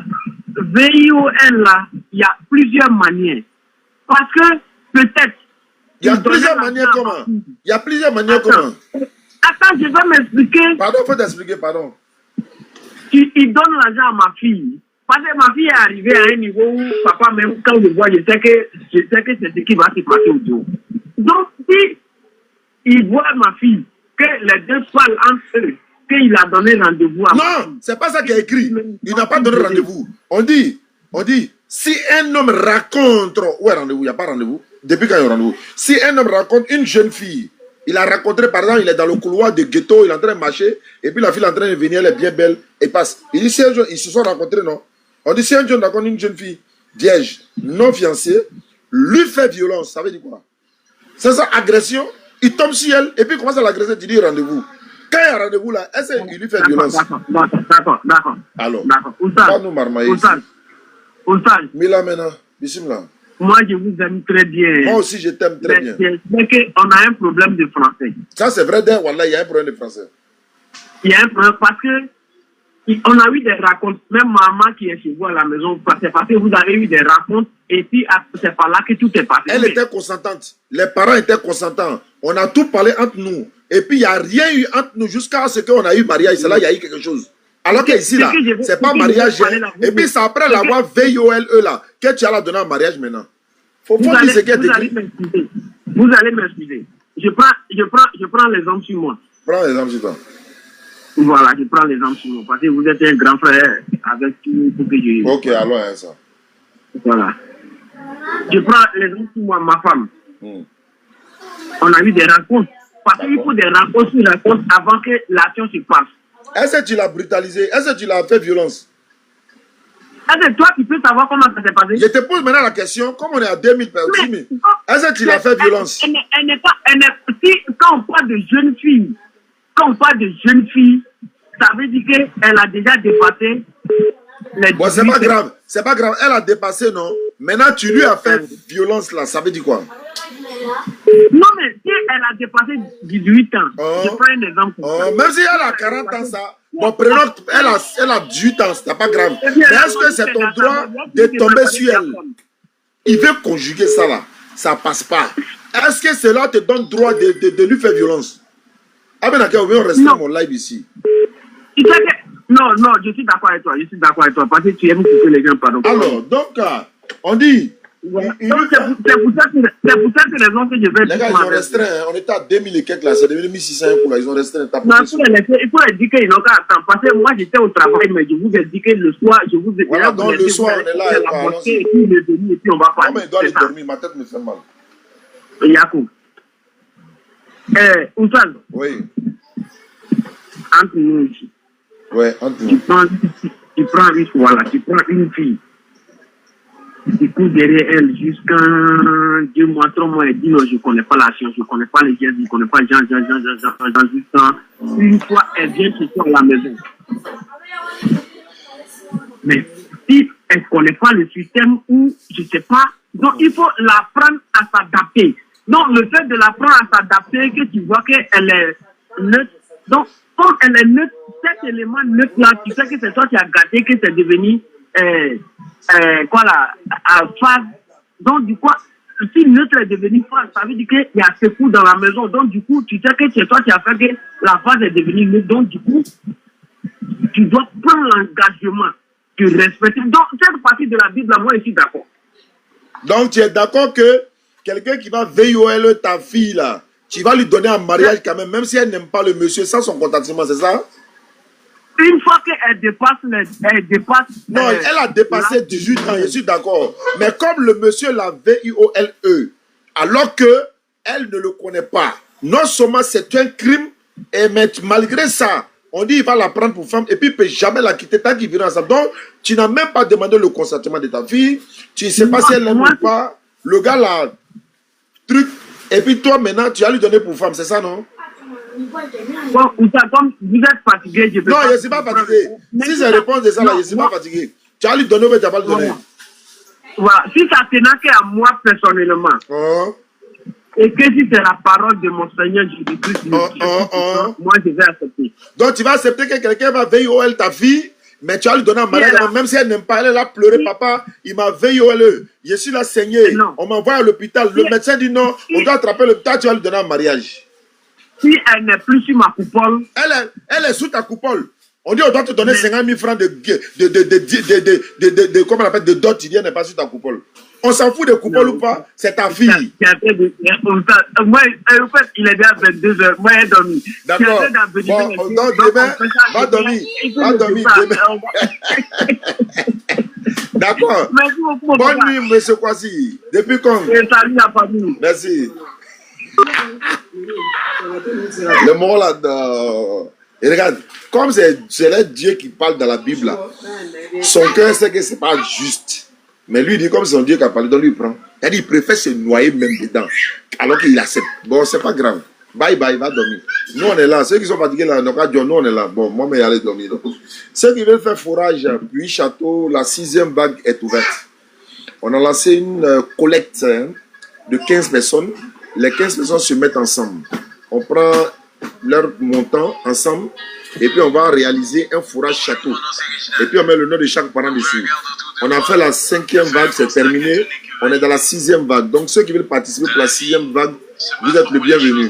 VIOL là, il y a plusieurs manières. Parce que peut-être...
Il y a plusieurs manières comment? Il y a plusieurs manières comment?
Attends, je vais m'expliquer.
Pardon, il faut t'expliquer, pardon.
Il donne l'argent à ma fille. Parce que ma fille est arrivée à un niveau où papa, même quand je vois, je sais que c'est ce qui va se passer autour. Donc, si il voit ma fille, que les deux parlent entre eux, qu'il a donné rendez-vous à ma fille.
Non, c'est pas ça qui est écrit. Il n'a pas donné rendez-vous. On dit, si un homme raconte, où est rendez-vous? Il n'y a pas rendez-vous. Depuis quand il y a rendez-vous? Si un homme raconte une jeune fille, il a rencontré, par exemple, il est dans le couloir de ghetto, il est en train de marcher, et puis la fille est en train de venir, elle est bien belle, et passe. Il dit, si un jour, ils se sont rencontrés, non? On dit, si un jour, on rencontre une jeune fille vierge, non fiancée, lui fait violence, ça veut dire quoi? C'est ça, agression, il tombe sur elle, et puis il commence à l'agresser, tu dis rendez-vous. Quand il y a rendez-vous là, est-ce qu'il lui fait violence?
D'accord.
Alors,
Oustaz,
nous marmailler.
Oustaz.
Mila maintenant, bismillah.
Moi, je vous aime très bien.
Moi aussi, je t'aime très bien.
C'est qu'on a un problème de français.
Ça, c'est vrai, il y a un problème de français.
Il y a un problème parce que on a eu des racontes. Même maman qui est chez vous à la maison, c'est parce que vous avez eu des racontes et puis c'est par là que tout est passé.
Elle était consentante. Les parents étaient consentants. On a tout parlé entre nous. Et puis, il n'y a rien eu entre nous jusqu'à ce qu'on a eu mariage. C'est là, il y a eu quelque chose. Alors qu'ici, là, c'est pas mariage. Et puis, c'est après l'avoir VIOLE là, que tu as la donné en mariage maintenant. Faut dire ce qui est écrit.
Vous allez m'excuser. Je prends l'exemple sur moi.
Prends l'exemple sur toi.
Voilà, je prends l'exemple sur moi. Parce que vous êtes un grand frère avec tout pour que je...
Ok, alors, hein, ça.
Voilà. Je prends l'exemple sur moi, ma femme. On a eu des rencontres. Parce qu'il faut des rencontres sur rencontres avant que l'action se passe.
Est-ce que tu l'as brutalisé? Est-ce que tu l'as fait violence?
Est-ce que toi, tu peux savoir comment ça s'est passé?
Je te pose maintenant la question, comme on est à 2000 personnes, est-ce que tu l'as fait violence?
Elle n'est pas... Quand on parle de jeune fille, ça veut dire qu'elle a déjà dépassé les...
Bon, c'est pas grave, elle a dépassé, non? Maintenant, tu lui as fait violence, là, ça veut dire quoi?
Non, mais si elle a dépassé 18 ans, je prends un exemple.
Même si elle a 40 ans, ça... Bon, prenons, elle a 18 ans, c'est pas grave. Mais est-ce que c'est ton droit de tomber sur elle? Il veut conjuguer ça, là. Ça passe pas. Est-ce que cela te donne droit de lui faire violence? Ah ben d'accord, on reste dans mon live ici.
Non, je suis d'accord avec toi. Parce que tu aimes couper les gens, pardon.
Alors, donc, on dit,
Ouais. Donc, c'est pour cette raison que je vais
Les gars, ils ont restreint. Hein. On était à 2000 et quelques là. C'est devenu 1600 pour là. Ils ont restreint.
Non, il faut leur dire qu'ils n'ont qu'à attendre. Parce que moi, j'étais au travail, mais je vous ai dit que le soir, je vous ai dit.
Voilà, donc le soir, on est là.
Et puis, il est venu et puis on va parler.
Non, mais il doit aller dormir. Ma tête me fait mal.
Yacoub. Ousmane.
Oui.
Entre nous ici.
Ouais, entre nous.
Tu prends une fille. Tu cours derrière elle jusqu'à 2 mois, 3 mois, elle dit non, je ne connais pas la science, je ne connais pas les gestes, je ne connais pas Jean, jusqu'à une fois, elle vient chez toi à la maison. Mais si elle ne connaît pas le système ou je ne sais pas, donc il faut l'apprendre à s'adapter. Donc le fait de l'apprendre à s'adapter, que tu vois qu'elle est neutre, donc comme elle est neutre, cet élément neutre là, tu sais que c'est toi qui as gâté, que c'est devenu phase. Donc du coup, si neutre est devenu phase, ça veut dire qu'il y a ce coup dans la maison. Donc du coup, tu sais que c'est toi qui as fait que la phase est devenue neutre. Donc du coup, tu dois prendre l'engagement de respecter. Donc cette partie de la Bible, là, moi je suis d'accord.
Donc tu es d'accord que quelqu'un qui va VIOL ta fille là, tu vas lui donner un mariage quand même si elle n'aime pas le monsieur, sans son consentement, c'est ça?
Une fois qu'elle dépasse
non, elle a dépassé 18 ans, je suis d'accord. Mais comme le monsieur la VIOLE, alors que elle ne le connaît pas, non seulement c'est un crime, et malgré ça, on dit il va la prendre pour femme et puis il ne peut jamais la quitter tant qu'ils vivent ensemble. Donc, tu n'as même pas demandé le consentement de ta fille, tu ne sais pas si elle l'aime ou pas. Le gars là, truc, et puis toi maintenant, tu vas lui donner pour femme, c'est ça, non?
Bon, comme vous êtes fatigué, je peux
non, je ne suis pas fatigué. Si c'est réponse de ça, là, je ne suis pas fatigué. Tu vas lui donner ou tu vas pas le donner?
Voilà. Si ça tenait qu'à moi personnellement, et que si c'est la parole de mon Seigneur Jésus-Christ, moi je vais accepter.
Donc tu vas accepter que quelqu'un va VIOL ta fille, mais tu vas lui donner un mariage, même si elle n'aime pas, elle a pleuré, papa, il m'a VIOL, je suis là saigné, on m'envoie à l'hôpital, le médecin dit non, on doit attraper l'hôpital, tu vas lui donner un mariage.
Si elle n'est plus sur ma coupole.
Elle est sous ta coupole. On dit on doit te donner 50 000 francs de comment on appelle, de dot, tu dis elle n'est pas sur ta coupole. On s'en fout de coupole ou pas, c'est ta fille.
Moi, en fait, il est déjà 22h, moi j'ai dormi.
D'accord. Bon, donc demain, va dormir. Va dormir demain. D'accord. Bonne nuit, monsieur Kwasi. Depuis quand?
Salut la famille.
Merci. Le mot là, et regarde, comme c'est le Dieu qui parle dans la Bible, là, son cœur sait que c'est pas juste. Mais lui, il dit comme son Dieu qui a parlé, donc lui, il prend. Il préfère se noyer même dedans, alors qu'il accepte. Bon, c'est pas grave. Bye bye, il va dormir. Nous, on est là. Ceux qui sont fatigués là, nous, on est là. Bon, moi, mais aller dormir. Donc. Ceux qui veulent faire forage, puis château, la 6e vague est ouverte. On a lancé une collecte de 15 personnes. Les 15 personnes se mettent ensemble. On prend leur montant ensemble et puis on va réaliser un fourrage château. Et puis on met le nom de chaque parent dessus. On a fait la 5e vague, c'est terminé. On est dans la 6e vague. Donc ceux qui veulent participer pour la 6e vague, vous êtes le bienvenu.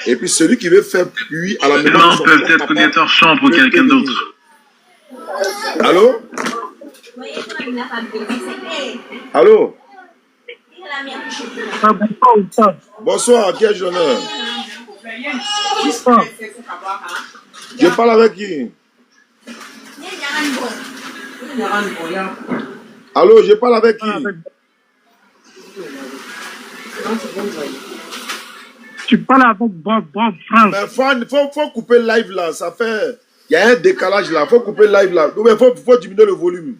Et puis celui qui veut faire pluie à la mémoire.
Non, peut-être auditeur chant pour quelqu'un d'autre.
Allô? Allô? Bonsoir, qui est l'honneur? Je parle avec qui? Allô, je parle avec qui?
Tu parles avec Bob France.
Mais faut couper le live là, ça fait... Il y a un décalage là, faut couper le live là. Il faut diminuer le volume.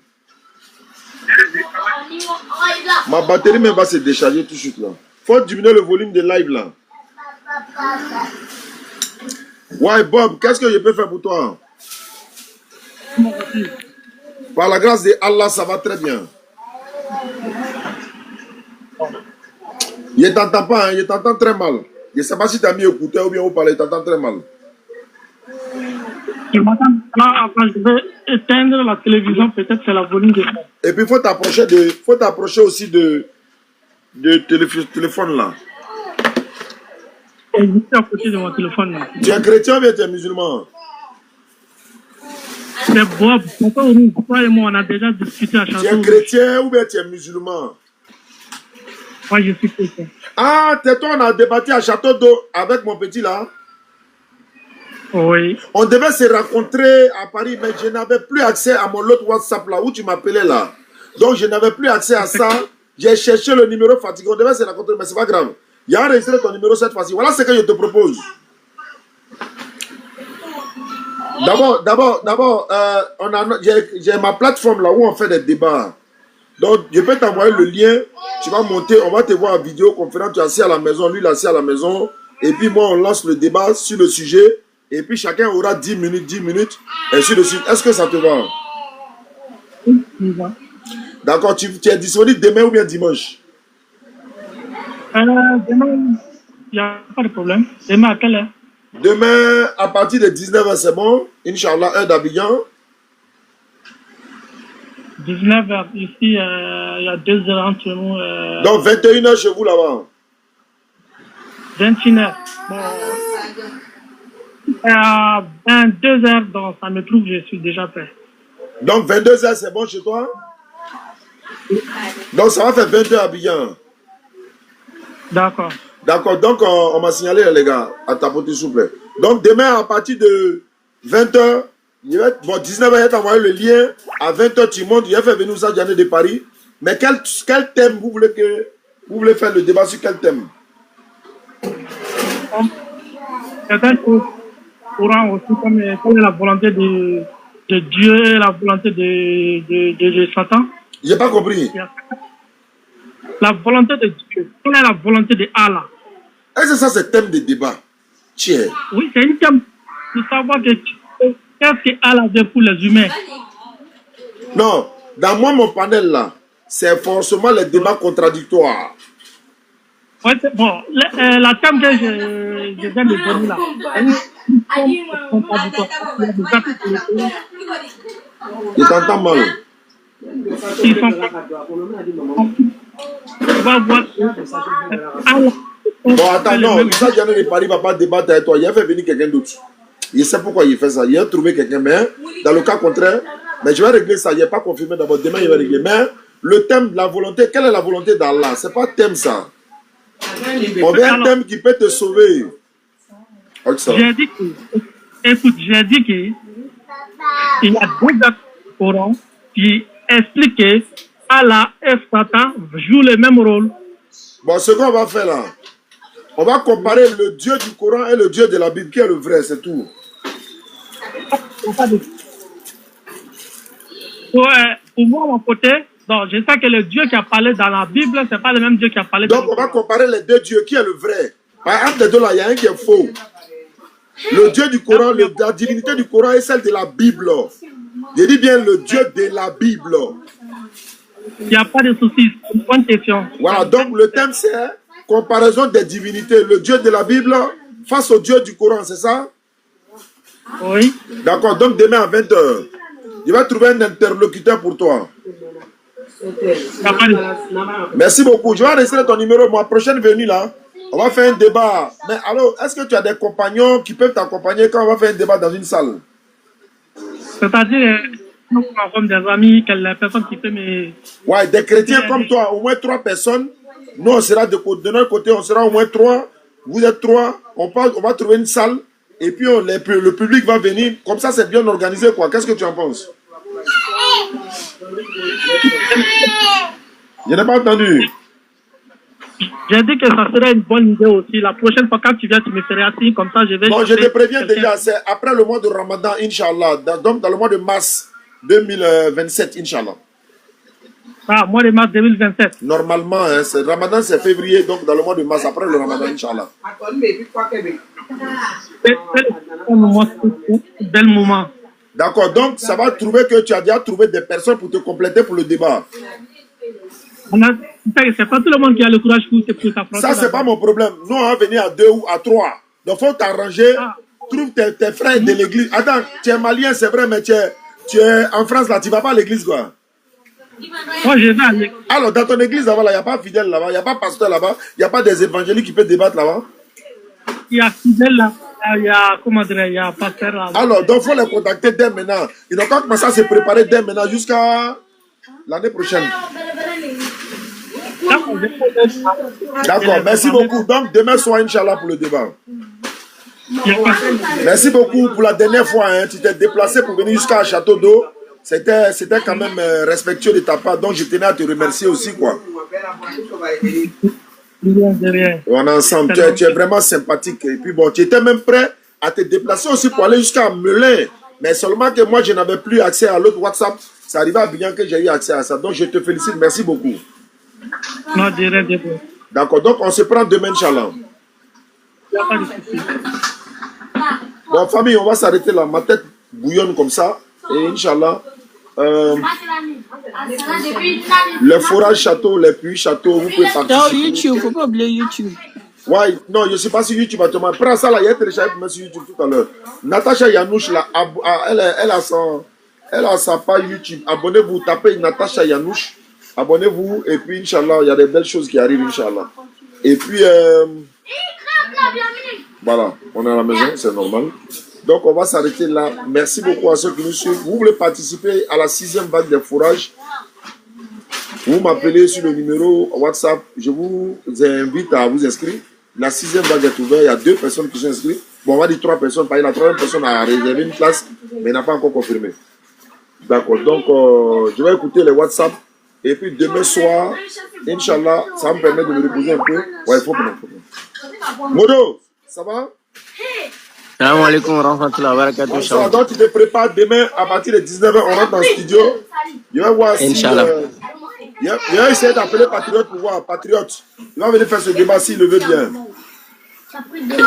Ma batterie même va se décharger tout de suite là. Faut diminuer le volume de live là. Ouais Bob, qu'est-ce que je peux faire pour toi? Par la grâce de Allah, ça va très bien. Je t'entends pas, hein, je t'entends très mal. Je ne sais pas si tu as mis écouteur ou bien vous parlez, je t'entends très mal.
Je m'entends là, je vais éteindre la télévision, peut-être c'est la volume de fond.
Et puis il faut t'approcher aussi de téléphone là.
Je suis à côté de mon téléphone là.
Tu es chrétien ou bien tu es musulman?
C'est Bob, toi et moi on a déjà discuté à Château.
Tu es chrétien ou bien tu es musulman?
Moi, je suis chrétien.
Ah, tais-toi, on a débattu à Château d'eau avec mon petit là.
Oui.
On devait se rencontrer à Paris, mais je n'avais plus accès à mon autre WhatsApp là, où tu m'appelais là. Donc, je n'avais plus accès à ça. J'ai cherché le numéro fatigué. On devait se rencontrer, mais c'est pas grave. Il y a enregistré ton numéro cette fois-ci. Voilà ce que je te propose. D'abord, j'ai ma plateforme là où on fait des débats. Donc, je peux t'envoyer le lien. Tu vas monter, on va te voir en vidéoconférence. Tu es assis à la maison, lui il est assis à la maison. Et puis moi, on lance le débat sur le sujet. Et puis chacun aura 10 minutes, et ainsi de suite. Est-ce que ça te va? D'accord, tu es disponible demain ou bien dimanche?
Demain, il n'y a pas de problème. Demain, à quelle heure?
Demain, à partir de 19h, c'est bon. Inch'Allah, heure d'Abidjan.
19h, ici, il y a 2 heures entre nous.
Donc, 21h chez vous là-bas.
21h. Bon. À 22h, donc ça me trouve que je suis déjà prêt.
Donc 22h, c'est bon chez toi? Donc ça va faire 22h à Abidjan.
D'accord.
D'accord, donc on m'a signalé les gars, à tapoter s'il vous plaît. Donc demain à partir de 20h, bon 19h, il va t'envoyer le lien. À 20h, tu montes, il va faire venir ça Diané de Paris. Mais quel thème vous voulez faire le débat sur quel thème?
Certaines choses courant aussi comme la volonté de Dieu et la volonté de Satan.
J'ai pas compris.
La volonté de Dieu. Quelle est la volonté de Allah?
Est-ce que ça c'est thème de débat? Tiens.
Oui, c'est une thème pour savoir qu'est-ce que Allah veut pour les humains.
Non, dans mon panel là, c'est forcément les débats contradictoires.
Ouais, bon, la thème que je viens de donner là,
je t'entends mal. Bon, attends, non, ça, Diané de Paris va pas débattre avec toi. Il a fait venir quelqu'un d'autre. Il sait pourquoi il fait ça. Il a trouvé quelqu'un, mais dans le cas contraire, mais je vais régler ça. Il n'est pas confirmé d'abord. Demain, il va régler. Mais le thème de la volonté, quelle est la volonté d'Allah? Ce n'est pas thème ça. On veut un thème qui peut te sauver.
J'ai dit que, écoute, j'ai dit qu'il y a deux actes au Coran qui expliquent que Allah et Satan jouent le même rôle.
Bon, ce qu'on va faire là, on va comparer le Dieu du Coran et le Dieu de la Bible, qui est le vrai, c'est tout.
Pour moi, mon côté, donc, je sais que le Dieu qui a parlé dans la Bible, ce n'est pas le même Dieu qui a parlé dans la Bible.
Donc, on va comparer les deux dieux, qui est le vrai. Par exemple, les deux là, il y a un qui est faux. Le Dieu du Coran, la divinité du Coran est celle de la Bible. Je dis bien le Dieu de la Bible.
Il n'y a pas de souci, c'est une bonne question.
Voilà, donc le thème c'est comparaison des divinités. Le Dieu de la Bible face au Dieu du Coran, c'est ça?
Oui.
D'accord, donc demain à 20h, je vais trouver un interlocuteur pour toi. Merci beaucoup. Je vais enregistrer ton numéro. Ma prochaine venue là, on va faire un débat. Mais alors, est-ce que tu as des compagnons qui peuvent t'accompagner quand on va faire un débat dans une salle?
C'est-à-dire, comme des amis, les personnes qui peuvent me...
Ouais, des chrétiens comme toi, au moins 3 personnes. Nous, on sera de notre côté, on sera au moins 3. Vous êtes 3. On va trouver une salle. Et puis, le public va venir. Comme ça, c'est bien organisé, quoi. Qu'est-ce que tu en penses? Je n'ai pas entendu.
J'ai dit que ça serait une bonne idée aussi. La prochaine fois, quand tu viens, tu me ferais assis. Comme ça, je vais...
Bon, je te préviens déjà. C'est après le mois de Ramadan, Inch'Allah. Donc, dans le mois de mars 2027, Inch'Allah.
Ah, mois de mars 2027.
Normalement, hein, Ramadan, c'est février. Donc, dans le mois de mars, après le Ramadan, Inch'Allah.
Bel moment.
D'accord. Donc, ça va trouver que tu as déjà trouvé des personnes pour te compléter pour le débat.
C'est pas tout le monde qui a le courage pour t'affronter.
Ça, c'est pas mon problème. Nous, on va venir à 2 ou à 3. Donc, il faut t'arranger. Trouve tes frères de l'église. Attends, tu es malien, c'est vrai, mais tu es en France, là, tu vas pas à l'église, quoi.
Moi, je vais à l'église.
Alors, dans ton église, là-bas, il n'y a pas fidèle là-bas, il n'y a pas pasteur là-bas, il n'y a pas des évangéliques qui peuvent débattre là-bas.
Il y a fidèle là, il y a, comment dire, il y a pasteur là-bas.
Alors, donc, il faut les contacter dès maintenant. Ils n'ont pas commencé à se préparer dès maintenant jusqu'à l'année prochaine.
D'accord,
D'accord, merci beaucoup. Donc, demain soir, Inch'Allah, pour le débat. Merci beaucoup pour la dernière fois. Hein. Tu t'es déplacé pour venir jusqu'à Château d'Eau. C'était quand même respectueux de ta part. Donc, je tenais à te remercier aussi, quoi. On est ensemble. Tu es vraiment sympathique. Et puis, bon, tu étais même prêt à te déplacer aussi pour aller jusqu'à Melun. Mais seulement que moi, je n'avais plus accès à l'autre WhatsApp. Ça arrivait à bien que j'ai eu accès à ça. Donc, je te félicite. Merci beaucoup.
Non,
d'accord. Donc, on se prend demain, Inch'Allah. Bon, famille, on va s'arrêter là. Ma tête bouillonne comme ça. Et Inch'Allah, le forage château, les puits château, vous pouvez participer.
Non, YouTube, il ne faut pas oublier YouTube.
Ouais, non, je ne suis pas sur YouTube. Prends ça là, il y a téléchargé pour mettre sur YouTube tout à l'heure. Natacha Yanouche, là, elle a sa page YouTube. Abonnez-vous, tapez Natacha Yanouche. Abonnez-vous et puis Inch'Allah, il y a des belles choses qui arrivent, Inch'Allah. Et puis, voilà, on est à la maison, c'est normal. Donc, on va s'arrêter là. Merci beaucoup à ceux qui nous suivent. Vous voulez participer à la 6e vague des fourrages? Vous m'appelez sur le numéro WhatsApp. Je vous invite à vous inscrire. La 6e vague est ouverte. Il y a 2 personnes qui sont inscrites. Bon, on va dire 3 personnes. La 3e personne a réservé une place, mais n'a pas encore confirmé. D'accord. Donc, je vais écouter les WhatsApp. Et puis, demain soir, Inch'Allah, ça va me permettre de me reposer un peu. Ouais, il faut prendre. Modo, ça va?
Salam alaikum wa rahmatullahi wa barakatuh.
Donc, tu te prépares demain à partir de 19h. On rentre dans le studio. Je vais voir si.
Inch'Allah.
Je vais essayer d'appeler Patriote pour voir. Patriote, il va venir faire ce débat s'il le veut bien.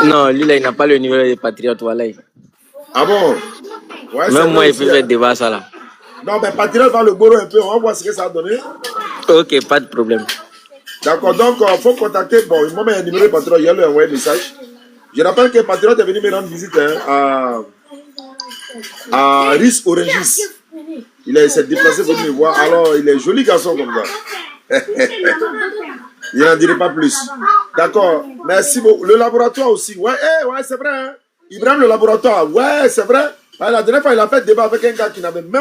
Non, lui là, il n'a pas le numéro des Patriotes. Voilà.
Ah bon? Ouais,
même moi, il peut faire débat ça là.
Non, mais Patriote va le bourreau un peu. On va voir ce que ça va donner.
Ok, pas de problème.
D'accord, donc il faut contacter. Bon, il m'a mis un numéro de Patriote. Il a lui envoyé un message. Je rappelle que Patriote est venu me rendre visite à Riz Orangis. Il s'est déplacé pour me voir. Alors, il est joli garçon comme ça. Je n'en dirai pas plus. D'accord, merci beaucoup. Le laboratoire aussi. Ouais, ouais, c'est vrai. Hein? Ibrahim, le laboratoire. Ouais, c'est vrai. La dernière fois, il a fait débat avec un gars qui n'avait même